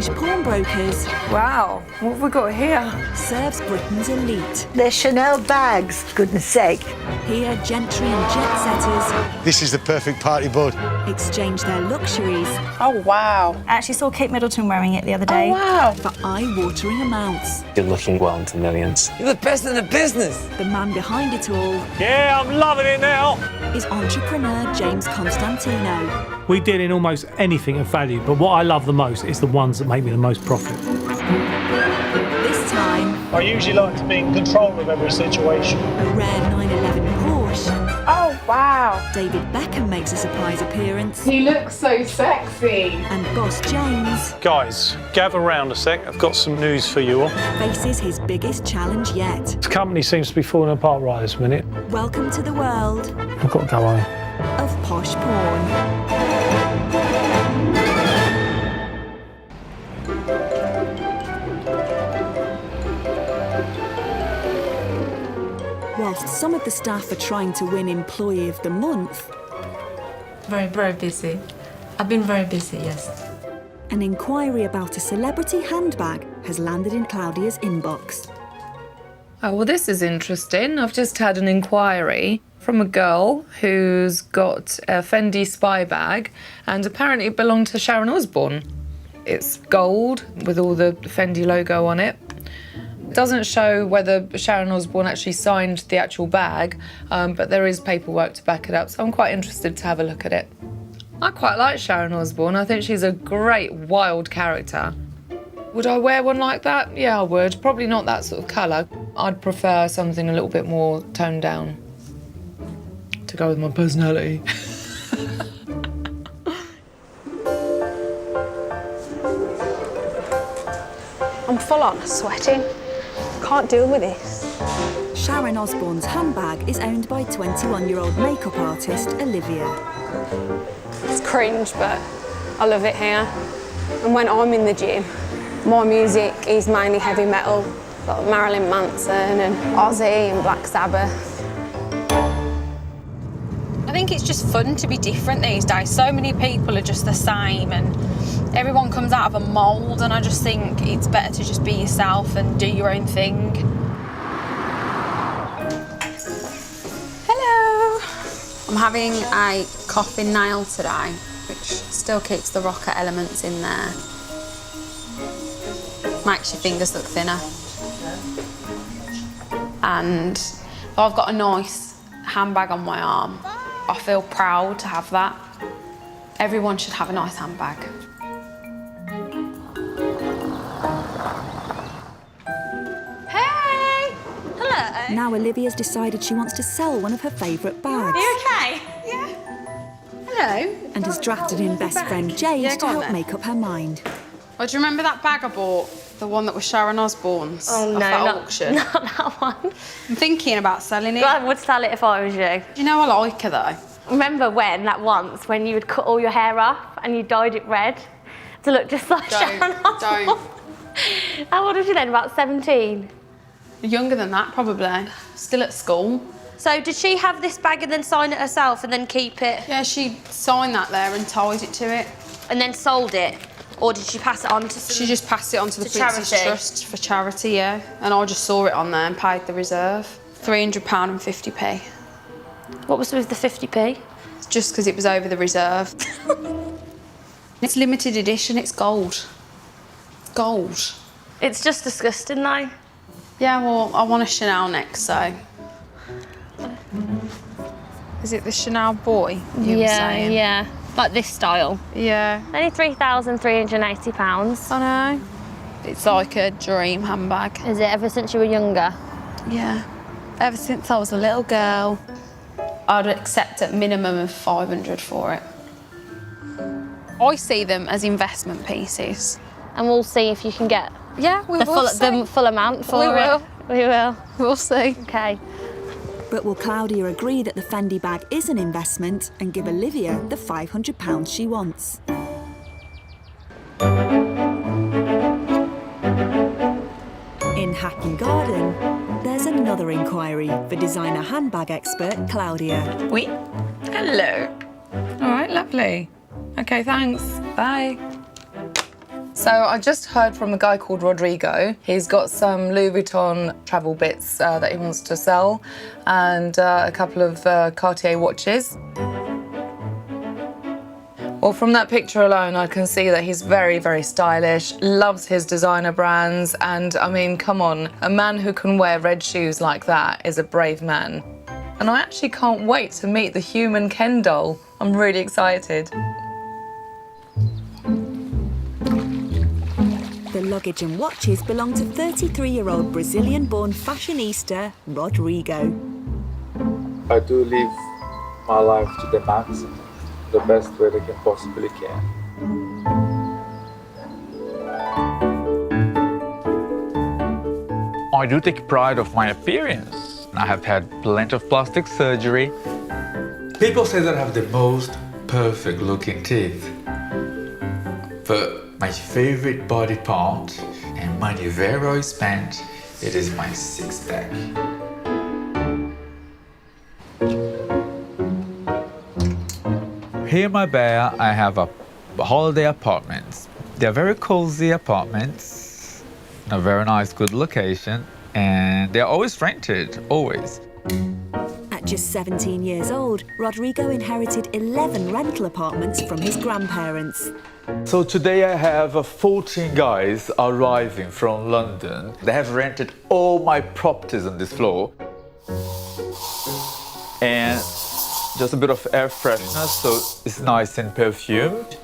Prestige Pawnbrokers. Wow, what have we got here? Serves Britain's elite. They're Chanel bags, for goodness sake. Here, gentry and jet setters This is the perfect party board. exchange their luxuries Oh, wow. I actually saw Kate Middleton wearing it the other day. Oh, wow. for eye-watering amounts. You're looking well into millions. You're the best in the business. The man behind it all Yeah, I'm loving it now. is entrepreneur James Constantino. We deal in almost anything of value, but what I love the most is the ones that make me the most profit. This time, I usually like to be in control of every situation. a rare 911 Porsche. Oh, wow. David Beckham makes a surprise appearance. He looks so sexy. And boss James Guys, gather round a sec. I've got some news for you all. faces his biggest challenge yet. This company seems to be falling apart right this minute. Welcome to the world I've got to go home. of Posh Pawn. Whilst some of the staff are trying to win Employee of the Month, Very, very busy. I've been very busy, yes. an inquiry about a celebrity handbag has landed in Claudia's inbox. Oh, well, this is interesting. I've just had an inquiry from a girl who's got a Fendi spy bag, and apparently it belonged to Sharon Osbourne. It's gold with all the Fendi logo on it. It doesn't show whether Sharon Osbourne actually signed the actual bag, but there is paperwork to back it up, so I'm quite interested to have a look at it. I quite like Sharon Osbourne. I think she's a great, wild character. Would I wear one like that? Yeah, I would. Probably not that sort of colour. I'd prefer something a little bit more toned down to go with my personality. I'm full on sweating. Can't deal with this. Sharon Osbourne's handbag is owned by 21-year-old makeup artist Olivia. It's cringe, but I love it here. And when I'm in the gym, my music is mainly heavy metal, like Marilyn Manson and Ozzy and Black Sabbath. I think it's just fun to be different these days. So many people are just the same and everyone comes out of a mould, and I just think it's better to just be yourself and do your own thing. Hello. I'm having a coffin nail today, which still keeps the rocker elements in there. Makes your fingers look thinner. And I've got a nice handbag on my arm. I feel proud to have that. Everyone should have a nice handbag. Hey! Hello. Now Olivia's decided she wants to sell one of her favourite bags. Are you okay? Yeah. Hello. And has drafted in best friend Jade Yeah, to go on help then. make up her mind. Oh, do you remember that bag I bought? The one that was Sharon Osbourne's? Oh, no, off that not, auction? not that one. I'm thinking about selling it. I would sell it if I was you. Do you know I like her though? Remember when you would cut all your hair off and you dyed it red to look just like Sharon Osbourne? Don't. How old was you then, about 17? Younger than that, probably. Still at school. So did she have this bag and then sign it herself and then keep it? Yeah, she signed that there and tied it to it. And then sold it? Or did she pass it on to some... She just passed it on to the to Princess charity? Trust for charity, yeah. And I just saw it on there and paid the reserve. £300 and 50p. What was with the 50p? Just because it was over the reserve. It's limited edition, it's gold. Gold. It's just disgusting though. Yeah, well, I want a Chanel next, so... Is it the Chanel boy you were saying? Yeah. Like this style. Yeah. Only £3,380. I know. It's like a dream handbag. Is it ever since you were younger? Yeah. Ever since I was a little girl. I'd accept a minimum of 500 for it. I see them as investment pieces. And we'll see if you can get the full amount for it. We will. We'll see. Okay. But will Claudia agree that the Fendi bag is an investment and give Olivia the £500 she wants? In Hatton Garden, there's another inquiry for designer handbag expert Claudia. Oui. Hello. All right, lovely. Okay, thanks. Bye. So I just heard from a guy called Rodrigo. He's got some Louis Vuitton travel bits that he wants to sell and a couple of Cartier watches. Well, from that picture alone, I can see that he's very, very stylish, loves his designer brands, and I mean, come on, a man who can wear red shoes like that is a brave man. And I actually can't wait to meet the human Ken doll. I'm really excited. The luggage and watches belong to 33-year-old Brazilian-born fashionista Rodrigo. I do live my life to the maximum, the best way that I can possibly can. I do take pride of my appearance. I have had plenty of plastic surgery. People say that I have the most perfect looking teeth. But my favorite body part and money very well spent, it is my six-pack. Here in Marbella, I have a holiday apartments. They're very cozy apartments, in a very nice, good location, and they're always rented, always. At just 17 years old, Rodrigo inherited 11 rental apartments from his grandparents. So today I have 14 guys arriving from London. They have rented all my properties on this floor. And just a bit of air freshener, so it's nice and perfumed.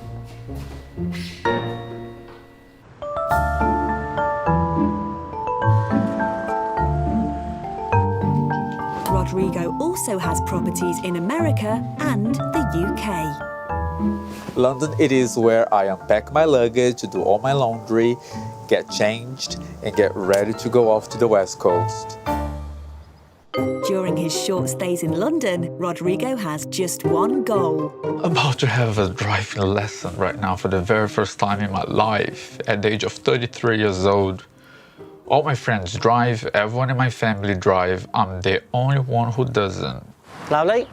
Rodrigo also has properties in America and the UK. London, it is where I unpack my luggage, do all my laundry, get changed, and get ready to go off to the West Coast. During his short stays in London, Rodrigo has just one goal. I'm about to have a driving lesson right now for the very first time in my life, at the age of 33 years old. All my friends drive, everyone in my family drive. I'm the only one who doesn't. Lovely.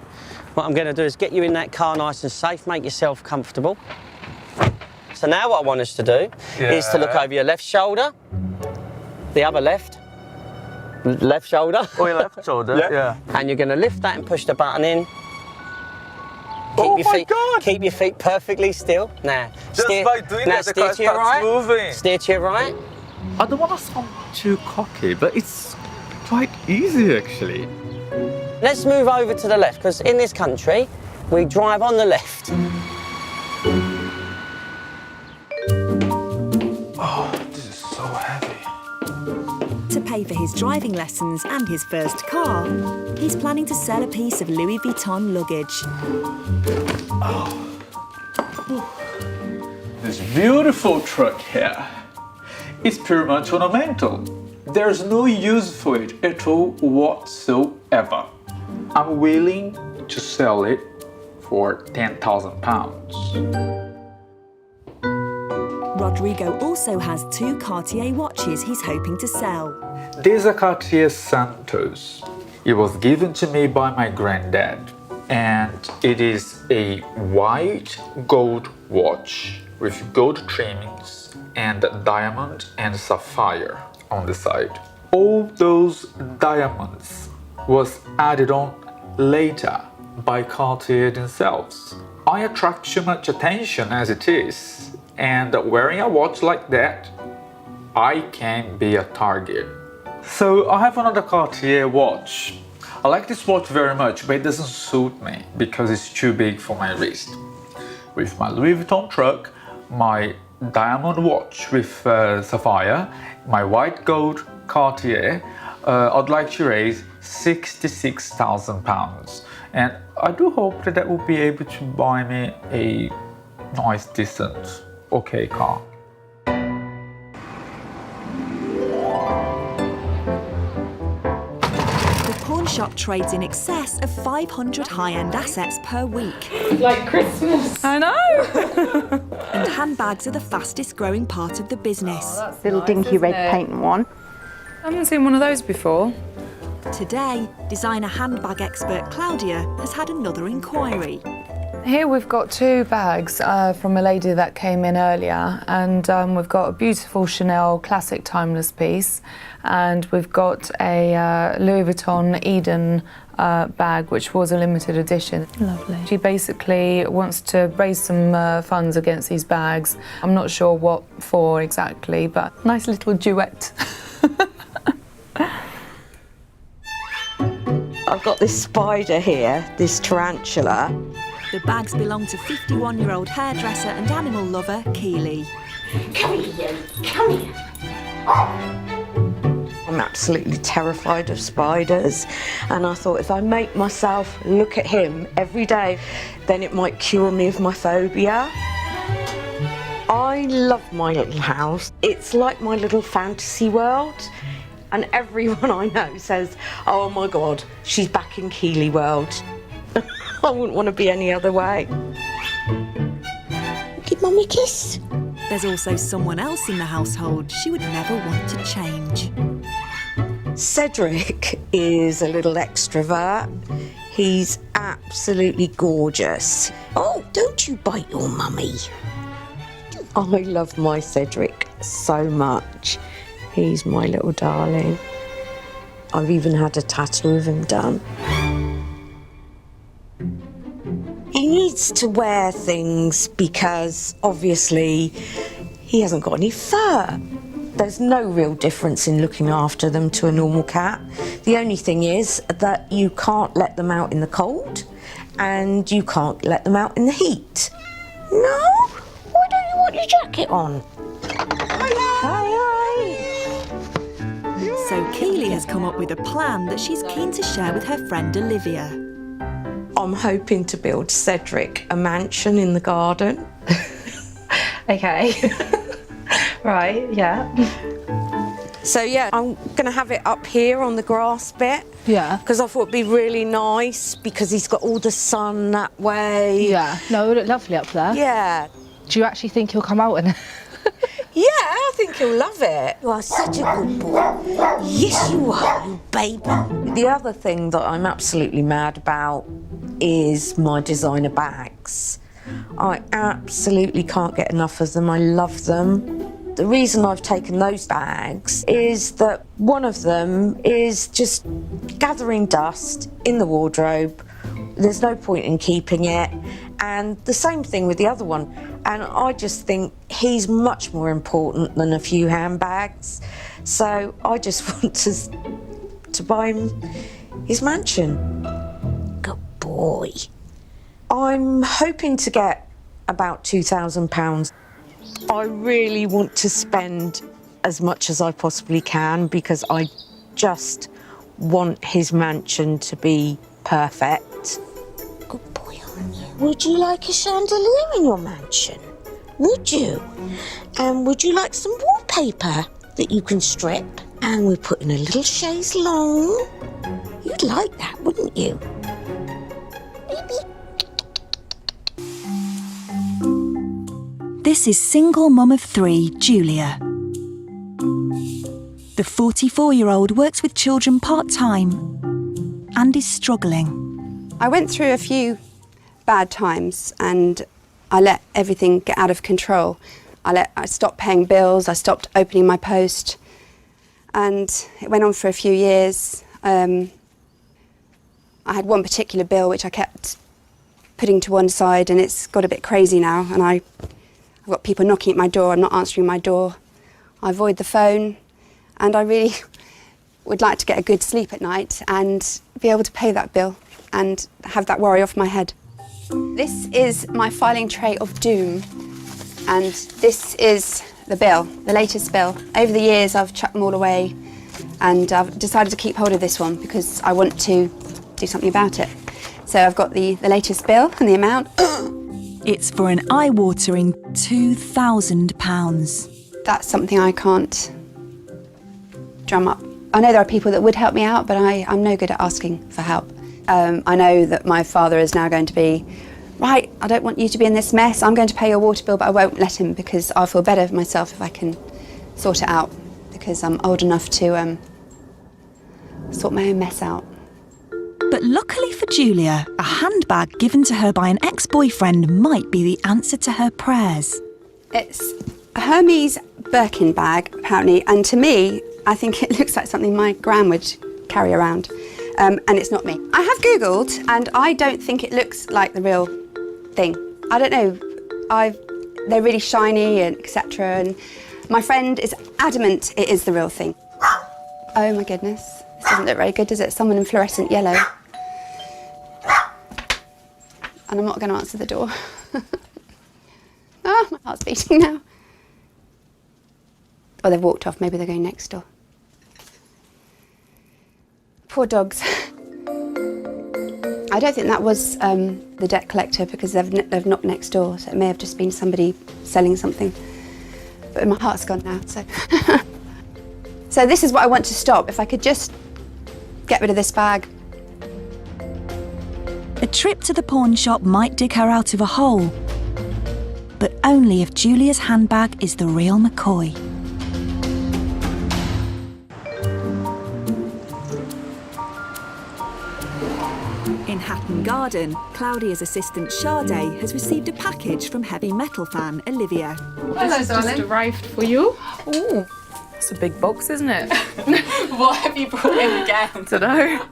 What I'm going to do is get you in that car nice and safe, make yourself comfortable. So now what I want us to do is to look over your left shoulder, the other left shoulder. Oh, your left shoulder, yeah. And you're going to lift that and push the button in. Keep your feet perfectly still. Now, Just by doing that, the car starts moving. Steer to your right. I don't want to sound too cocky, but it's quite easy actually. Let's move over to the left, because in this country, we drive on the left. Oh, this is so heavy. To pay for his driving lessons and his first car, he's planning to sell a piece of Louis Vuitton luggage. Oh. This beautiful truck here. It's pretty much ornamental. There's no use for it at all whatsoever. I'm willing to sell it for £10,000. Rodrigo also has 2 Cartier watches he's hoping to sell. These are Cartier Santos. It was given to me by my granddad. And it is a white gold watch with gold trimmings and diamond and sapphire on the side. All those diamonds was added on later by Cartier themselves. I attract too much attention as it is, and wearing a watch like that, I can be a target. So I have another Cartier watch. I like this watch very much, but it doesn't suit me because it's too big for my wrist. With my Louis Vuitton truck, my diamond watch with sapphire, my white gold Cartier, I'd like to raise £66,000. And I do hope that will be able to buy me a nice, decent, okay car. The pawn shop trades in excess of 500 high-end assets per week. Like Christmas. I know. And handbags are the fastest growing part of the business. Little dinky red paint one. I haven't seen one of those before. Today, designer handbag expert Claudia has had another inquiry. Here we've got 2 bags from a lady that came in earlier, and we've got a beautiful Chanel classic timeless piece, and we've got a Louis Vuitton Eden bag, which was a limited edition. Lovely. She basically wants to raise some funds against these bags. I'm not sure what for exactly, but nice little duet. I've got this spider here, this tarantula. The bags belong to 51-year-old hairdresser and animal lover, Keeley. Come here, come here. I'm absolutely terrified of spiders, and I thought if I make myself look at him every day, then it might cure me of my phobia. I love my little house. It's like my little fantasy world, and everyone I know says, oh my God, she's back in Keeley world. I wouldn't want to be any other way. Give Mummy a kiss. There's also someone else in the household she would never want to change. Cedric is a little extrovert. He's absolutely gorgeous. Oh, don't you bite your mummy. I love my Cedric so much. He's my little darling. I've even had a tattoo of him done. He needs to wear things because obviously he hasn't got any fur. There's no real difference in looking after them to a normal cat. The only thing is that you can't let them out in the cold and you can't let them out in the heat. No? Why don't you want your jacket on? So Keeley has come up with a plan that she's keen to share with her friend Olivia. I'm hoping to build Cedric a mansion in the garden. Okay. Right, yeah. So yeah, I'm gonna have it up here on the grass bit. Yeah. Because I thought it'd be really nice because he's got all the sun that way. Yeah. No, it would look lovely up there. Yeah. Do you actually think he'll come out and... Yeah, I think he'll love it. You are such a good boy. Yes, you are, you baby. The other thing that I'm absolutely mad about is my designer bags. I absolutely can't get enough of them. I love them. The reason I've taken those bags is that one of them is just gathering dust in the wardrobe. There's no point in keeping it. And the same thing with the other one. And I just think he's much more important than a few handbags. So I just want to buy him his mansion. Good boy. I'm hoping to get about £2,000. I really want to spend as much as I possibly can because I just want his mansion to be perfect. Good boy, aren't you? Would you like a chandelier in your mansion? Would you? And would you like some wallpaper that you can strip? And we put in a little chaise longue. You'd like that, wouldn't you? This is single mum of 3, Julia. The 44-year-old works with children part-time and is struggling. I went through a few bad times and I let everything get out of control. I stopped paying bills, I stopped opening my post, and it went on for a few years. I had one particular bill which I kept putting to one side, and it's got a bit crazy now, and I've got people knocking at my door, I'm not answering my door. I avoid the phone, and I really would like to get a good sleep at night and be able to pay that bill and have that worry off my head. This is my filing tray of doom, and this is the bill, the latest bill. Over the years I've chucked them all away, and I've decided to keep hold of this one because I want to do something about it. So I've got the latest bill and the amount. It's for an eye-watering £2,000. That's something I can't drum up. I know there are people that would help me out, but I'm no good at asking for help. I know that my father is now going to be, right, I don't want you to be in this mess, I'm going to pay your water bill, but I won't let him because I'll feel better for myself if I can sort it out, because I'm old enough to sort my own mess out. But luckily for Julia, a handbag given to her by an ex-boyfriend might be the answer to her prayers. It's a Hermes Birkin bag, apparently, and to me, I think it looks like something my gran would carry around, and it's not me. I have Googled, and I don't think it looks like the real thing. I don't know, they're really shiny and etc. And my friend is adamant it is the real thing. Oh my goodness, this doesn't look very good, does it? Someone in fluorescent yellow. And I'm not going to answer the door. Oh, my heart's beating now. Oh, they've walked off. Maybe they're going next door. Poor dogs. I don't think that was the debt collector because they've knocked next door, so it may have just been somebody selling something. But my heart's gone now, so. So this is what I want to stop. If I could just get rid of this bag. A trip to the pawn shop might dig her out of a hole, but only if Julia's handbag is the real McCoy. In Hatton Garden, Claudia's assistant Sade has received a package from heavy metal fan Olivia. Hello, This has just arrived for you. Oh, it's a big box, isn't it? What have you brought in again? I don't know.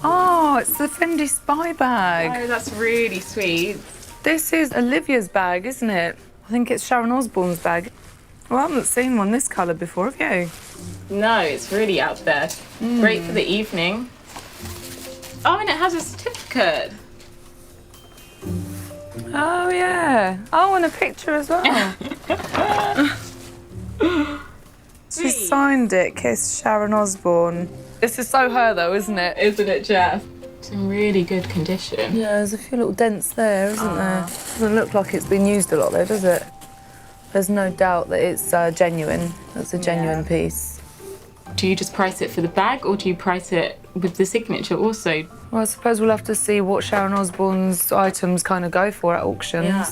Oh, it's the Fendi spy bag. Oh, that's really sweet. This is Olivia's bag, isn't it? I think it's Sharon Osbourne's bag. Well, I haven't seen one this colour before, have you? No, it's really out there. Great for the evening. Oh, and it has a certificate. Oh, yeah. Oh, and a picture as well. She signed it, Kiss Sharon Osbourne. This is so her, though, isn't it? Isn't it, Jeff? It's in really good condition. Yeah, there's a few little dents there, isn't there? Doesn't look like it's been used a lot, though, does it? There's no doubt that it's genuine. That's a genuine piece. Do you just price it for the bag, or do you price it with the signature also? Well, I suppose we'll have to see what Sharon Osbourne's items kind of go for at auctions. Yeah.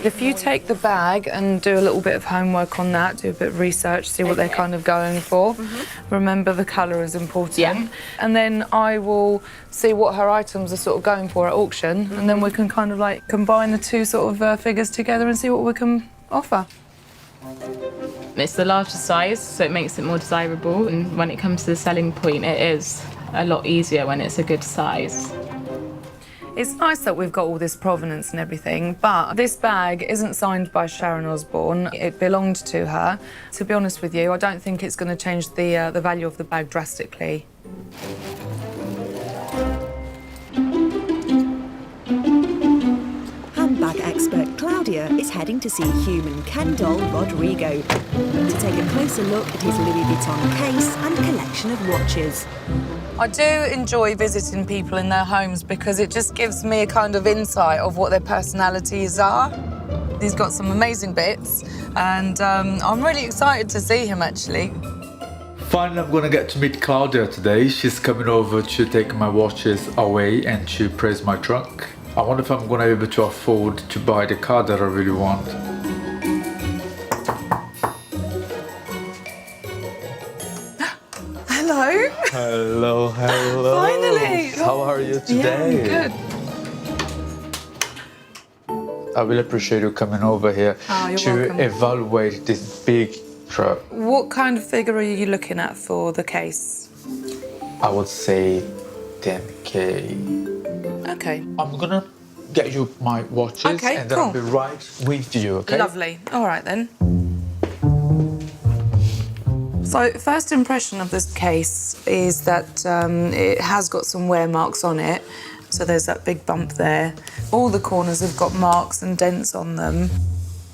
If you take the bag and do a little bit of homework on that, do a bit of research, see what they're kind of going for. Remember, the colour is important. Yeah. And then I will see what her items are sort of going for at auction, and then we can kind of like combine the two sort of figures together and see what we can offer. It's the larger size, so it makes it more desirable, and when it comes to the selling point, it is a lot easier when it's a good size. It's nice that we've got all this provenance and everything, but this bag isn't signed by Sharon Osbourne. It belonged to her. To be honest with you, I don't think it's going to change the value of the bag drastically. Handbag expert Claudia is heading to see human Ken doll Rodrigo to take a closer look at his Louis Vuitton case and collection of watches. I do enjoy visiting people in their homes because it just gives me a kind of insight of what their personalities are. He's got some amazing bits, and I'm really excited to see him, actually. Finally, I'm gonna get to meet Claudia today. She's coming over to take my watches away and to praise my trunk. I wonder if I'm gonna be able to afford to buy the car that I really want. Hello. Hello, hello. Finally. How are you today? Yeah, good. I really appreciate you coming over here You're to welcome. evaluate this big truck. What kind of figure are you looking at for the case? I would say 10K. Okay. I'm gonna get you my watches Okay, and then cool. I'll be right with you, okay? Lovely. All right, then. So, first impression of this case is that it has got some wear marks on it. So there's that big bump there. All the corners have got marks and dents on them.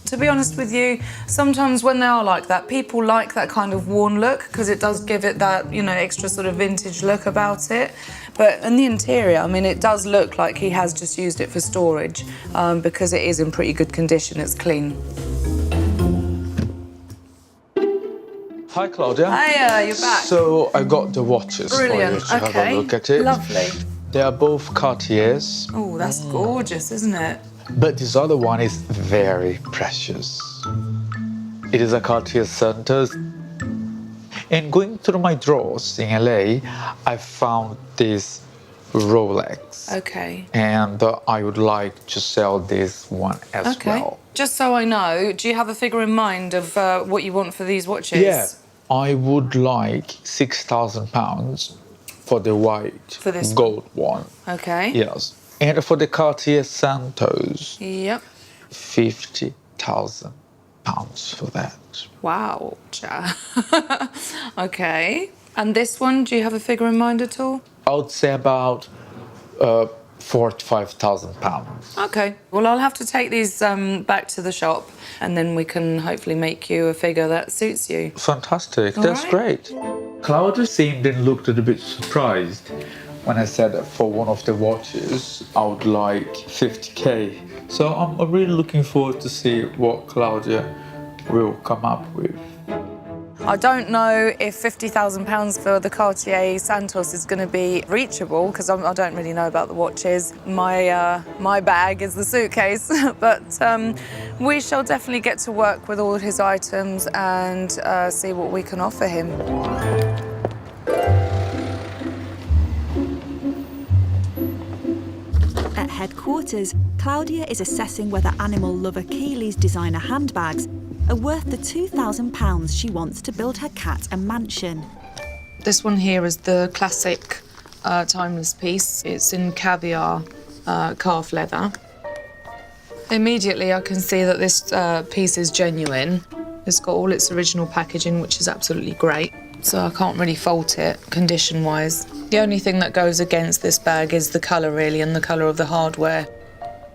To be honest with you, sometimes when they are like that, people like that kind of worn look because it does give it that, you know, extra sort of vintage look about it. But in the interior, I mean, it does look like he has just used it for storage because it is in pretty good condition. It's clean. Hi, Claudia. Hiya, you're back. So I got the watches Brilliant. for you to have Okay. a look at it. Lovely. They are both Cartiers, Oh, that's gorgeous, isn't it? but this other one is very precious. It is a Cartier Santos. And going through my drawers in LA, I found this Rolex. Okay. And I would like to sell this one as well. Just so I know, do you have a figure in mind of what you want for these watches? Yeah, I would like £6,000 for the white For this gold one. Okay. Yes. And for the Cartier Santos, Yep. £50,000 for that. Wow. Okay. And this one, do you have a figure in mind at all? I would say about £45,000. Okay. Well, I'll have to take these back to the shop and then we can hopefully make you a figure that suits you. Fantastic. All That's right. great. Claudia seemed and looked a little bit surprised when I said that for one of the watches I would like 50k. So I'm really looking forward to see what Claudia will come up with. I don't know if £50,000 for the Cartier Santos is going to be reachable because I don't really know about the watches. My bag is the suitcase, but we shall definitely get to work with all his items and see what we can offer him. At headquarters, Claudia is assessing whether animal lover Keeley's designer handbags are worth the £2,000 she wants to build her cat a mansion. This one here is the classic timeless piece. It's in caviar calf leather. Immediately I can see that this piece is genuine. It's got all its original packaging, which is absolutely great. So I can't really fault it condition-wise. The only thing that goes against this bag is the colour really, and the colour of the hardware.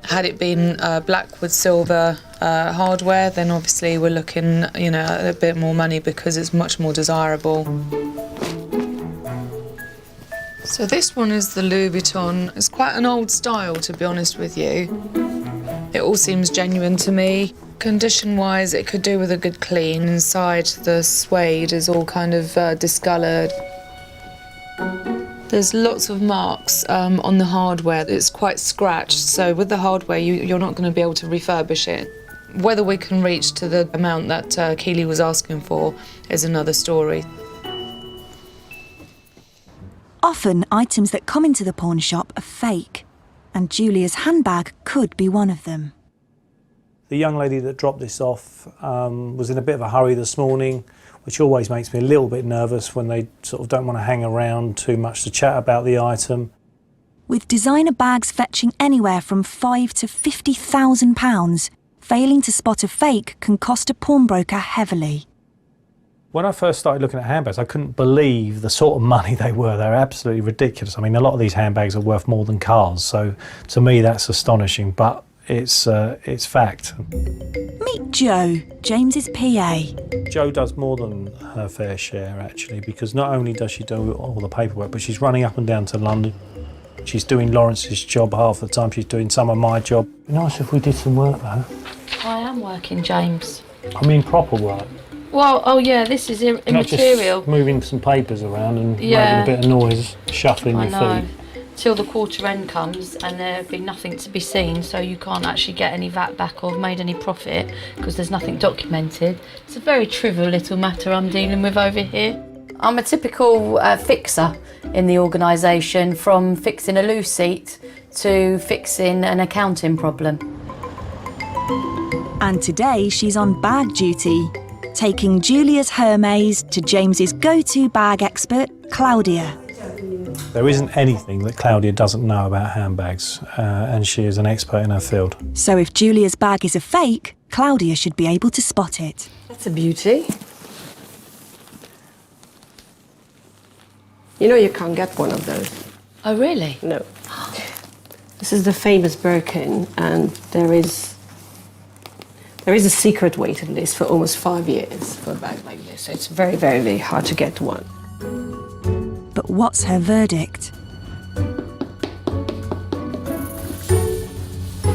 Had it been black with silver hardware, then obviously we're looking, you know, at a bit more money because it's much more desirable. So this one is the Louis Vuitton. It's quite an old style, to be honest with you. It all seems genuine to me. Condition-wise, it could do with a good clean. Inside, the suede is all kind of discoloured. There's lots of marks on the hardware. It's quite scratched, so with the hardware, you're not going to be able to refurbish it. Whether we can reach to the amount that Keeley was asking for is another story. Often, items that come into the pawn shop are fake, and Julia's handbag could be one of them. The young lady that dropped this off was in a bit of a hurry this morning, which always makes me a little bit nervous when they sort of don't want to hang around too much to chat about the item. With designer bags fetching anywhere from £5,000 to £50,000, failing to spot a fake can cost a pawnbroker heavily. When I first started looking at handbags, I couldn't believe the sort of money they were. They're absolutely ridiculous. I mean, a lot of these handbags are worth more than cars, so to me that's astonishing, but it's fact. Meet Jo, James's PA. Jo does more than her fair share, actually, because not only does she do all the paperwork, but she's running up and down to London. She's doing Lawrence's job half the time. She's doing some of my job. It'd be nice if we did some work, though. I am working, James. I mean proper work. Well, oh yeah, this is immaterial. Not just moving some papers around and making a bit of noise, shuffling your feet. Till the quarter end comes and there'll be nothing to be seen, so you can't actually get any VAT back or have made any profit because there's nothing documented. It's a very trivial little matter I'm dealing with over here. I'm a typical fixer in the organisation, from fixing a loose seat to fixing an accounting problem. And today she's on bag duty, taking Julia's Hermes to James's go-to bag expert, Claudia. There isn't anything that Claudia doesn't know about handbags, and she is an expert in her field. So if Julia's bag is a fake, Claudia should be able to spot it. That's a beauty. You know you can't get one of those. Oh, really? No. This is the famous Birkin, and there is a secret waiting list for almost 5 years for a bag like this. So it's very, very, very hard to get one. But what's her verdict?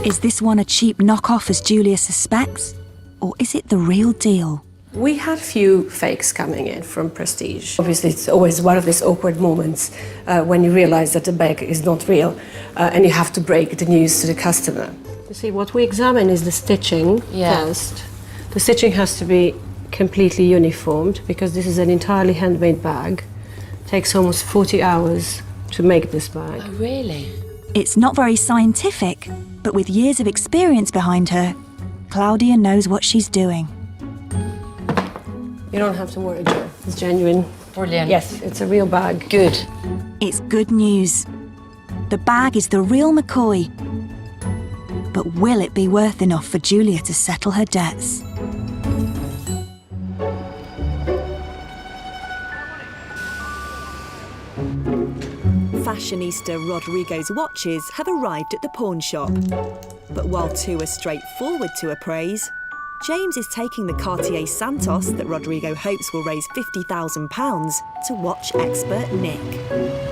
Is this one a cheap knockoff as Julia suspects? Or is it the real deal? We had few fakes coming in from Prestige. Obviously, it's always one of these awkward moments when you realize that the bag is not real and you have to break the news to the customer. You see, what we examine is the stitching first. The stitching has to be completely uniformed because this is an entirely handmade bag. Takes almost 40 hours to make this bag. Oh, really? It's not very scientific, but with years of experience behind her, Claudia knows what she's doing. You don't have to worry, Jo. It's genuine. Brilliant. Yes, it's a real bag. Good. It's good news. The bag is the real McCoy. But will it be worth enough for Julia to settle her debts? Fashionista Rodrigo's watches have arrived at the pawn shop. But while two are straightforward to appraise, James is taking the Cartier Santos that Rodrigo hopes will raise £50,000 to watch expert Nick.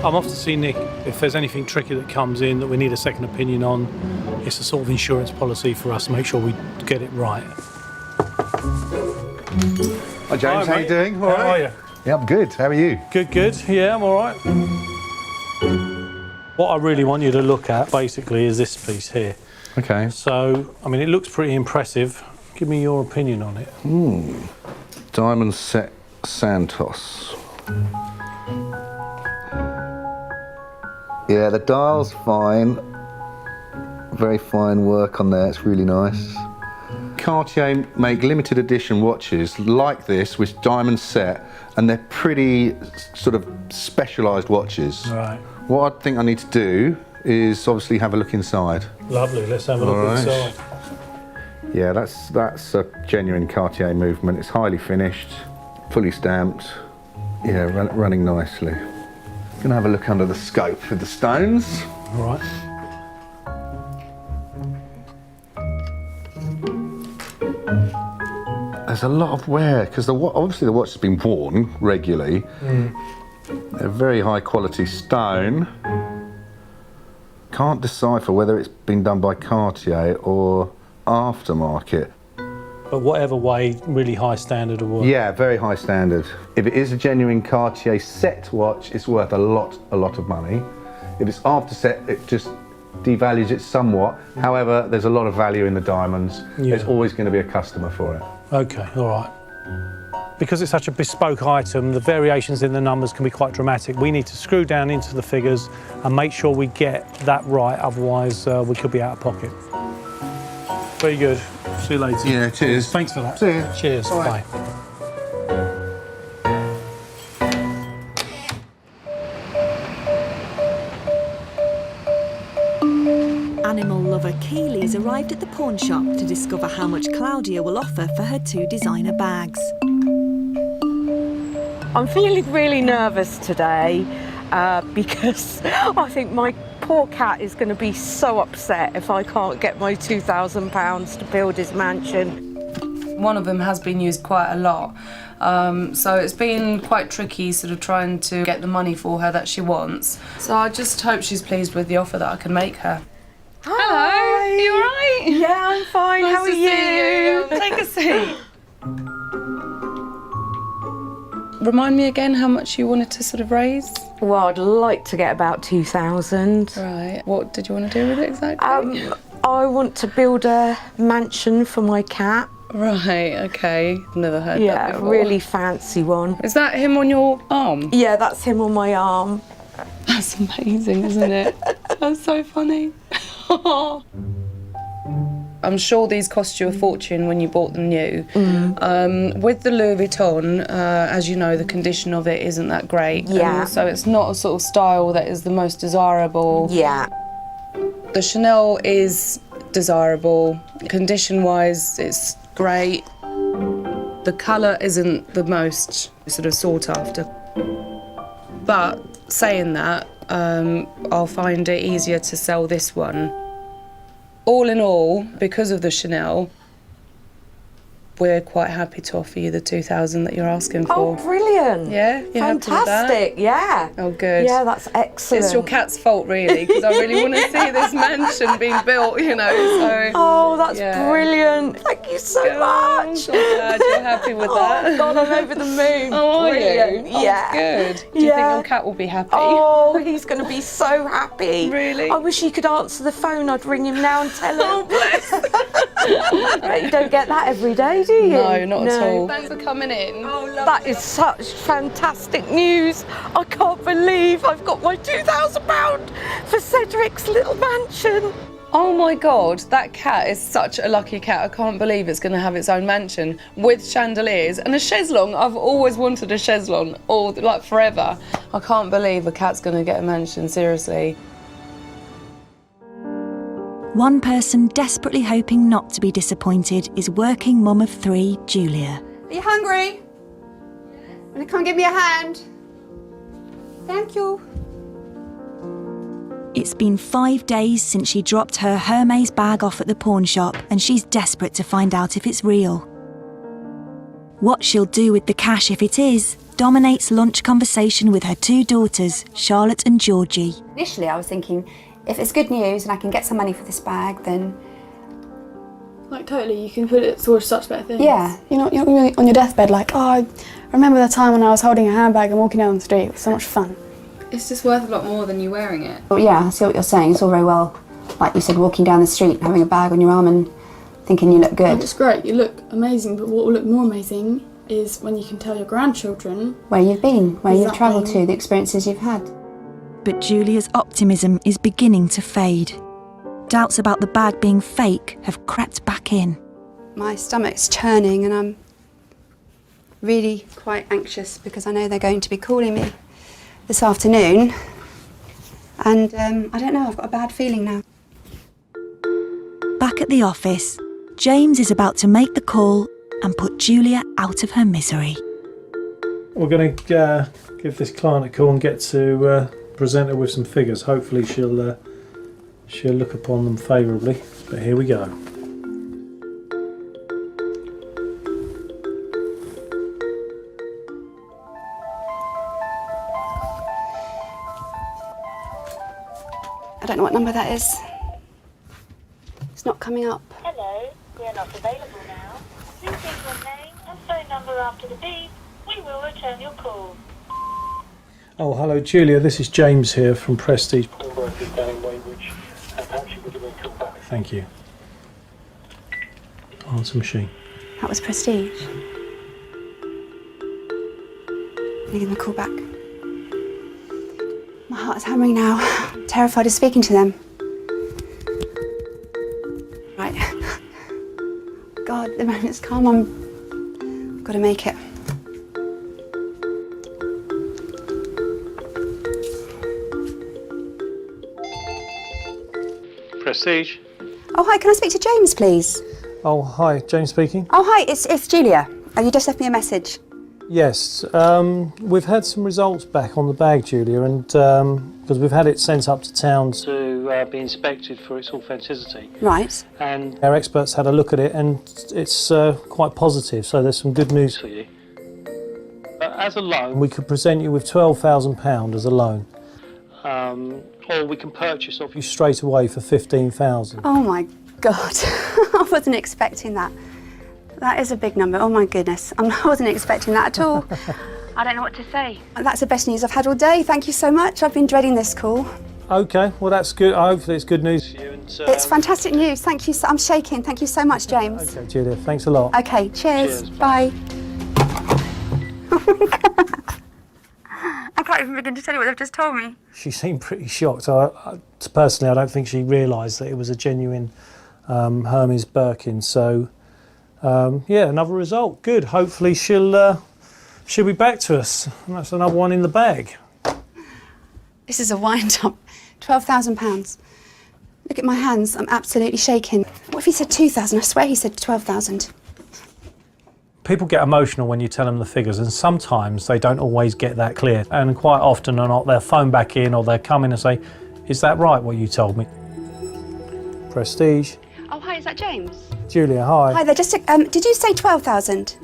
I'm off to see Nick. If there's anything tricky that comes in that we need a second opinion on, it's a sort of insurance policy for us to make sure we get it right. Hi James, Hi, how you doing? All right? How are you? Yeah, I'm good. How are you? Good, good. Yeah, I'm all right. What I really want you to look at, basically, is this piece here. Okay. So, I mean, it looks pretty impressive. Give me your opinion on it. Diamond set Santos. Yeah, the dial's fine. Very fine work on there. It's really nice. Cartier make limited edition watches like this with diamond set, and they're pretty sort of specialised watches. Right. What I think I need to do is obviously have a look inside. Lovely. Let's have a look All right. inside. Yeah, that's a genuine Cartier movement. It's highly finished, fully stamped. Yeah, running nicely. Gonna have a look under the scope with the stones. All right. There's a lot of wear because obviously the watch has been worn regularly. They're very high quality stone. Can't decipher whether it's been done by Cartier or aftermarket. But whatever way, really high standard of work. Yeah, very high standard. If it is a genuine Cartier set watch, it's worth a lot of money. If it's after set, it just devalues it somewhat. However, there's a lot of value in the diamonds. Yeah. There's always going to be a customer for it. Okay, all right. Because it's such a bespoke item, the variations in the numbers can be quite dramatic. We need to screw down into the figures and make sure we get that right, otherwise we could be out of pocket. Very good. See you later. Yeah, cheers. Thanks for that. See you. Cheers. All Bye. right. Animal lover Keeley's arrived at the pawn shop to discover how much Claudia will offer for her two designer bags. I'm feeling really nervous today because I think my poor cat is going to be so upset if I can't get my £2,000 to build his mansion. One of them has been used quite a lot, so it's been quite tricky sort of trying to get the money for her that she wants. So I just hope she's pleased with the offer that I can make her. Hi. Hello, are you alright? Yeah, I'm fine. Nice How are to see you. Take a seat. Remind me again how much you wanted to sort of raise? Well, I'd like to get about 2,000. Right. What did you want to do with it exactly? I want to build a mansion for my cat. Right, okay. Never heard that Yeah, before. a really fancy one. Is that him on your arm? Yeah, that's him on my arm. That's amazing, isn't it? That's so funny. I'm sure these cost you a fortune when you bought them new. With the Louis Vuitton, as you know, the condition of it isn't that great. Yeah. So it's not a sort of style that is the most desirable. Yeah. The Chanel is desirable. Condition-wise, it's great. The colour isn't the most sort of sought after. But saying that, I'll find it easier to sell this one. All in all, because of the Chanel, we're quite happy to offer you the 2,000 that you're asking for. Oh, brilliant. Yeah? You're happy with that? Fantastic, yeah. Oh, good. Yeah, that's excellent. It's your cat's fault, really, because I really want to see this mansion being built, you know, so... Oh, that's yeah. brilliant. Thank you so much. I'm glad you're happy with that. Oh, God, I'm over the moon. Oh, are Brilliant. you? Oh, Yeah. good. Do you think your cat will be happy? Oh, he's going to be so happy. Really? I wish he could answer the phone. I'd ring him now and tell him. Oh, bless. I bet you don't get that every day, do you? No, not at No. all. Thanks for coming in. That is such fantastic news. I can't believe I've got my £2,000 for Cedric's little mansion. Oh my God, that cat is such a lucky cat. I can't believe it's going to have its own mansion with chandeliers and a chaise-longue. I've always wanted a chaise-longue, like forever. I can't believe a cat's going to get a mansion, seriously. One person desperately hoping not to be disappointed is working mum of 3, Julia. Are you hungry? Want to come give me a hand? Thank you. It's been 5 days since she dropped her Hermes bag off at the pawn shop and she's desperate to find out if it's real. What she'll do with the cash if it is dominates lunch conversation with her 2 daughters, Charlotte and Georgie. Initially I was thinking, if it's good news and I can get some money for this bag, then... Like totally, you can put it towards such better things. Yeah. You're not really on your deathbed like, oh, I remember the time when I was holding a handbag and walking down the street. It was so much fun. It's just worth a lot more than you wearing it. Well, yeah, I see what you're saying. It's all very well, like you said, walking down the street, having a bag on your arm and thinking you look good. It's great, you look amazing, but what will look more amazing is when you can tell your grandchildren where you've been, where you've Exactly. travelled to, the experiences you've had. But Julia's optimism is beginning to fade. Doubts about the bag being fake have crept back in. My stomach's churning and I'm really quite anxious because I know they're going to be calling me this afternoon. And I don't know, I've got a bad feeling now. Back at the office, James is about to make the call and put Julia out of her misery. We're going to give this client a call and get to present her with some figures. Hopefully she'll look upon them favourably. But here we go. I don't know what number that is. It's not coming up. Hello, we are not available now. Please leave your name and phone number after the beep. We will return your call. Oh, hello Julia, this is James here from Prestige Pawnbrokers down in Weybridge. Perhaps you could give me a call back. Thank you. Answer machine. That was Prestige. I'm give them a call back. My heart is hammering now. I'm terrified of speaking to them. Right. God, the moment's come. I've got to make it. Prestige. Oh, hi, can I speak to James, please? Oh, hi, James speaking. Oh, hi, it's Julia. Oh, you just left me a message. Yes, we've had some results back on the bag, Julia, and because we've had it sent up to town to be inspected for its authenticity. Right. And our experts had a look at it, and it's quite positive, so there's some good news for you. As a loan, we could present you with £12,000 as a loan. Or we can purchase off you straight away for £15,000. Oh my God, I wasn't expecting that. That is a big number, oh my goodness. I wasn't expecting that at all. I don't know what to say. That's the best news I've had all day, thank you so much. I've been dreading this call. Okay, well that's good. Hopefully it's good news for you. And, It's fantastic news, thank you. I'm shaking, thank you so much, James. Okay, Julia, thanks a lot. Okay, cheers. Bye. I can't even begin to tell you what they've just told me. She seemed pretty shocked. Personally, I don't think she realised that it was a genuine Hermes Birkin. So, yeah, another result. Good. Hopefully she'll be back to us. And that's another one in the bag. This is a wind-up. £12,000. Look at my hands, I'm absolutely shaking. What if he said 2,000? I swear he said 12,000. People get emotional when you tell them the figures, and sometimes they don't always get that clear. And quite often or not, they'll phone back in or they'll come in and say, is that right, what you told me? Prestige. Oh, hi, is that James? Julia, hi. Hi there, just did you say 12,000?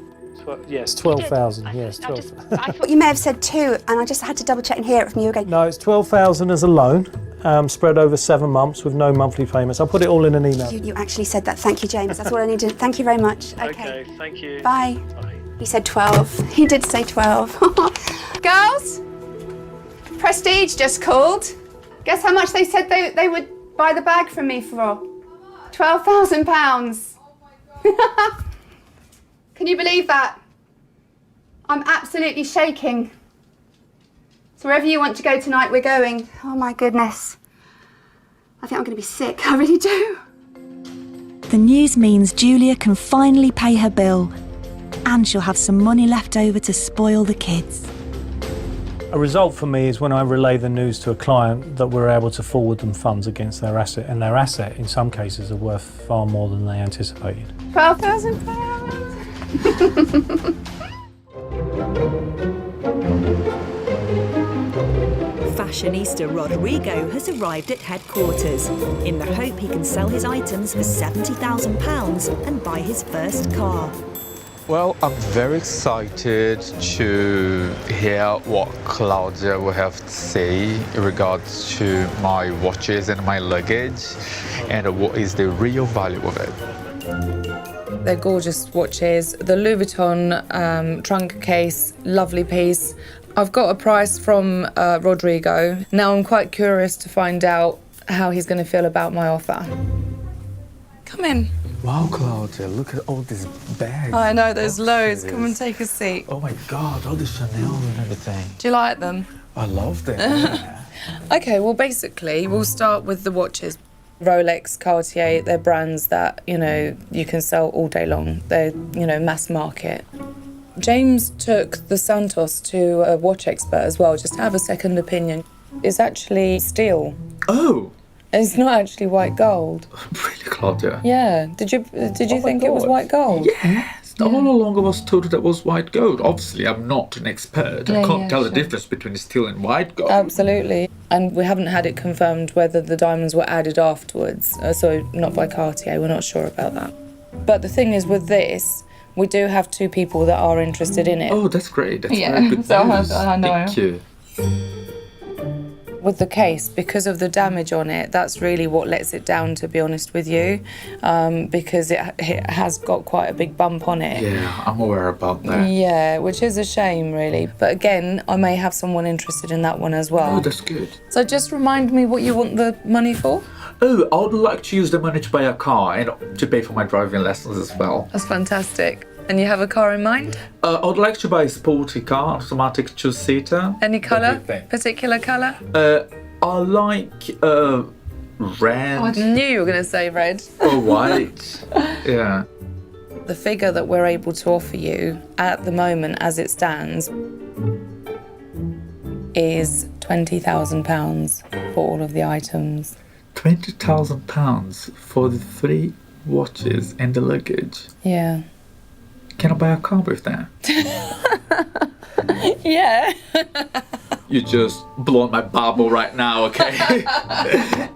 Yes, 12,000. Yes, 12,000. I thought you may have said 2, and I just had to double check and hear it from you again. No, it's 12,000 as a loan, spread over 7 months with no monthly payments. I'll put it all in an email. You actually said that. Thank you, James. That's all I needed. Thank you very much. Okay. Thank you. Bye. He said 12. He did say 12. Girls, Prestige just called. Guess how much they said they would buy the bag from me for? £12,000. Can you believe that? I'm absolutely shaking. So wherever you want to go tonight, we're going. Oh my goodness. I think I'm going to be sick. I really do. The news means Julia can finally pay her bill, and she'll have some money left over to spoil the kids. A result for me is when I relay the news to a client that we're able to forward them funds against their asset, and their asset in some cases are worth far more than they anticipated. £12,000. Fashionista Rodrigo has arrived at headquarters in the hope he can sell his items for £70,000 and buy his first car. Well, I'm very excited to hear what Claudia will have to say in regards to my watches and my luggage and what is the real value of it. They're gorgeous watches. The Louis Vuitton trunk case, lovely piece. I've got a price from Rodrigo. Now I'm quite curious to find out how he's going to feel about my offer. Come in. Wow, Claudia, look at all these bags. I know, there's loads. Come and take a seat. Oh my God, all the Chanel and everything. Do you like them? I love them. Yeah. Okay, well, basically, we'll start with the watches. Rolex, Cartier, they're brands that, you know, you can sell all day long. They're, you know, mass market. James took the Santos to a watch expert as well, just to have a second opinion. It's actually steel. Oh! It's not actually white gold. Really, Claudia? Yeah. Did you think it was white gold? Yes. All along I was told that was white gold. Obviously, I'm not an expert. I can't tell the difference between steel and white gold. Absolutely. And we haven't had it confirmed whether the diamonds were added afterwards. So not by Cartier, we're not sure about that. But the thing is with this, we do have 2 people that are interested in it. Oh, that's great. That's very good news. I know. Thank you. With the case, because of the damage on it, that's really what lets it down, to be honest with you, because it has got quite a big bump on it. Yeah, I'm aware about that. Yeah, which is a shame, really. But again, I may have someone interested in that one as well. Oh, that's good. So just remind me what you want the money for? Oh, I would like to use the money to buy a car and to pay for my driving lessons as well. That's fantastic. And you have a car in mind? I would like to buy a sporty car, automatic 2-seater. Any colour? Particular colour? I like red. I knew you were going to say red. Or white. Yeah. The figure that we're able to offer you at the moment, as it stands, is £20,000 for all of the items. £20,000 for the 3 watches and the luggage. Yeah. Can I buy a car with that? Yeah. You just blown my bubble right now, okay?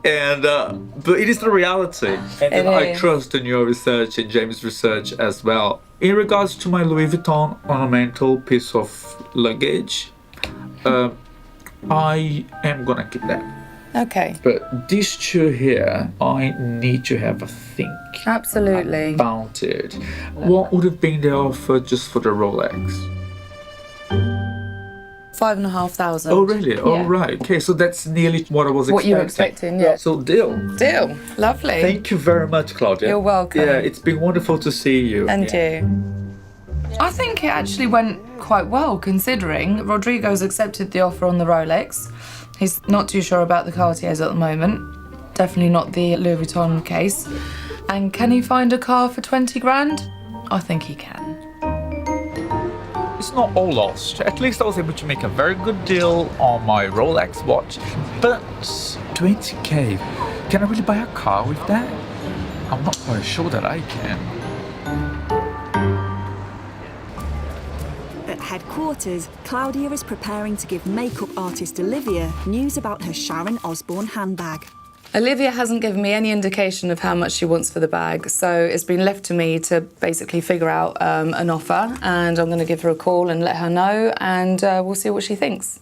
And but it is the reality, and I trust in your research and James' research as well. In regards to my Louis Vuitton ornamental piece of luggage, I am gonna keep that. Okay. But these 2 here, I need to have a think. Absolutely. About it. What would have been the offer just for the Rolex? 5,500. Oh, really? Oh, right. Okay, so that's nearly what I was expecting. What you were expecting, yeah. So, deal. Deal. Lovely. Thank you very much, Claudia. You're welcome. Yeah, it's been wonderful to see you. And you. I think it actually went quite well, considering Rodrigo's accepted the offer on the Rolex. He's not too sure about the Cartiers at the moment. Definitely not the Louis Vuitton case. And can he find a car for 20 grand? I think he can. It's not all lost. At least I was able to make a very good deal on my Rolex watch. But 20k, can I really buy a car with that? I'm not quite sure that I can. At headquarters, Claudia is preparing to give makeup artist Olivia news about her Sharon Osbourne handbag. Olivia hasn't given me any indication of how much she wants for the bag, so it's been left to me to basically figure out an offer, and I'm going to give her a call and let her know, and we'll see what she thinks.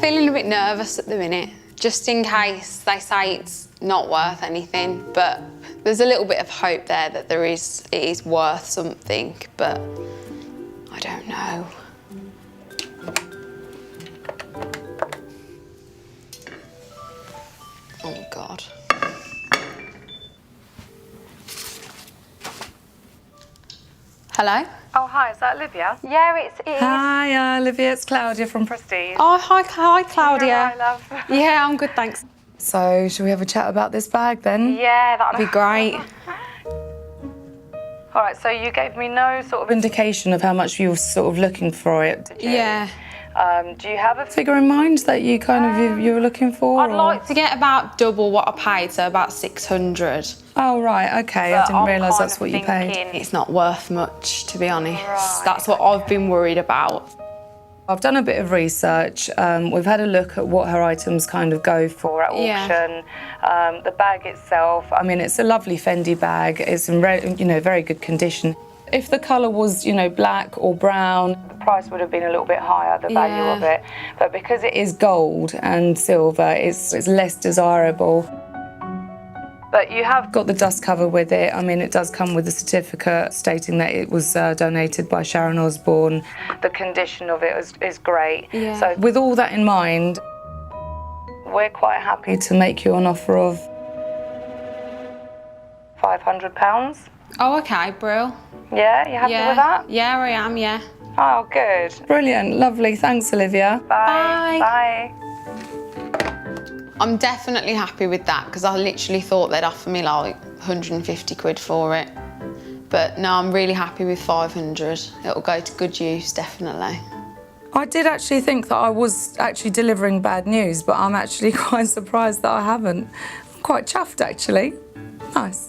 Feeling a bit nervous at the minute, just in case they say it's not worth anything, but there's a little bit of hope there that it is worth something, but I don't know. Oh, God. Hello? Oh, hi, is that Olivia? Yeah, it is. Hi, Olivia, it's Claudia from Prestige. Oh, hi, Claudia. Hi, love. Yeah, I'm good, thanks. So, shall we have a chat about this bag then? Yeah, that'd be great. All right, so you gave me no sort of indication of how much you were sort of looking for it, did you? Yeah. Do you have a figure in mind that you you were looking for? I'd like to get about double what I paid, so about 600. Oh, right, okay. I didn't realise that's what you paid. It's not worth much, to be honest. Right. That's what I've been worried about. I've done a bit of research. We've had a look at what her items kind of go for at auction. The bag itself, I mean, it's a lovely Fendi bag. It's in very good condition. If the colour was, black or brown, the price would have been a little bit higher, the value of it. But because it is gold and silver, it's less desirable. But you have got the dust cover with it. I mean, it does come with a certificate stating that it was donated by Sharon Osbourne. The condition of it is great. Yeah. So with all that in mind, we're quite happy to make you an offer of £500. Oh, okay, Brill. Yeah, you happy with that? Yeah, I am, yeah. Oh, good. Brilliant, lovely. Thanks, Olivia. Bye. Bye. I'm definitely happy with that because I literally thought they'd offer me like 150 quid for it. But no, I'm really happy with 500. It'll go to good use, definitely. I did actually think that I was actually delivering bad news, but I'm actually quite surprised that I haven't. I'm quite chuffed, actually. Nice.